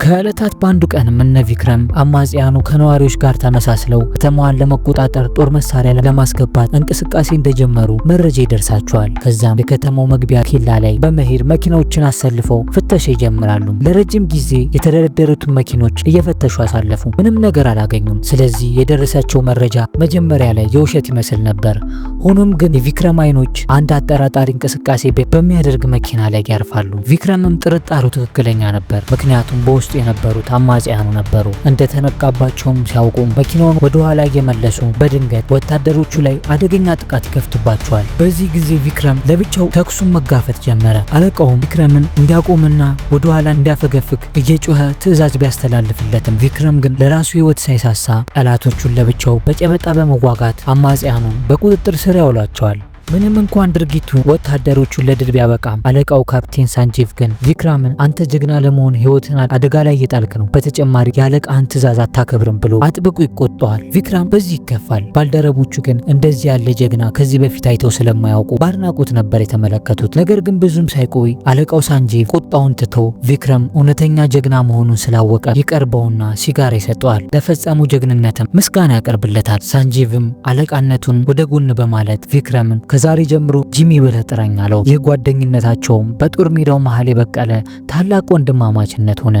ከዕለታት በአንዱ ቀን እነ ቪክረም አማጽያኑ ከነዋሪዎች ጋር ተመሳስለው ከተማዋን ለመቆጣጠር ጦር መሳሪያ ለማስገባት እንቅስቃሴ እንደጀመሩ መረጃ ይደርሳቸዋል። ከዛም የከተማው መግቢያ ኬላ ላይ በመሄድ መኪናዎችን አሰልፈው ፍተሻ ይጀምራሉ። ለረጅም ጊዜ የተደረደሩትን መኪኖች እየፈተሹ አሳለፉ። ምንም ነገር አላገኙም። ስለዚህ የደረሳቸው መረጃ መጀመሪያ ላይ የውሸት ይመስል ነበር። ሆኖም ግን የቪክረም አይኖች አንድ አጠራጣሪ እንቅስቃሴ በሚያደርግ መኪና ላይ ያርፋሉ። ቪክረምም ጥርጣሩ ትክክለኛ ነበር፣ ምክንያቱም በውስጡ የነበሩት አማጽያኑ ነበሩ። እንደተነቃባቸውም ሲያውቁ መኪናውን ወደ ኋላ እየመለሱ በድንገት ወታደሮቹ ላይ አደገኛ ጥቃት ይከፍቱባቸዋል። በዚህ ጊዜ ቪክረም ለብቻው ተኩሱን መጋፈጥ ጀመረ። አለቃውም ቪክረምን እንዲያቆምና ወደ ኋላ እንዲያፈገፍግ እየጮኸ ትዕዛዝ ቢያስተላልፍለትም ቪክረም ግን ለራሱ ሕይወት ሳይሳሳ ጠላቶቹን ለብቻው በጨበጣ በመዋጋት አማጽያኑን በቁጥጥር ስር ያውላቸዋል። ምንም እንኳን ድርጊቱ ወታደሮቹን ለድል ቢያበቃም አለቃው ካፕቴን ሳንጂቭ ግን ቪክረምን አንተ ጀግና ለመሆን ሕይወትን አደጋ ላይ እየጣልክ ነው፣ በተጨማሪ የአለቃህን ትዕዛዝ አታከብርም ብሎ አጥብቆ ይቆጣዋል። ቪክረም በዚህ ይከፋል። ባልደረቦቹ ግን እንደዚህ ያለ ጀግና ከዚህ በፊት አይተው ስለማያውቁ በአድናቆት ነበር የተመለከቱት። ነገር ግን ብዙም ሳይቆይ አለቃው ሳንጂቭ ቁጣውን ትቶ ቪክረም እውነተኛ ጀግና መሆኑን ስላወቀ ይቀርበውና ሲጋራ ይሰጠዋል። ለፈጸሙ ጀግንነትም ምስጋና ያቀርብለታል። ሳንጂቭም አለቃነቱን ወደ ጎን በማለት ቪክረምን ከዛሬ ጀምሮ ጂሚ ብለህ ጥራኝ አለው። ይህ ጓደኝነታቸውም በጦር ሜዳው መሃል የበቀለ ታላቅ ወንድማማችነት ሆነ።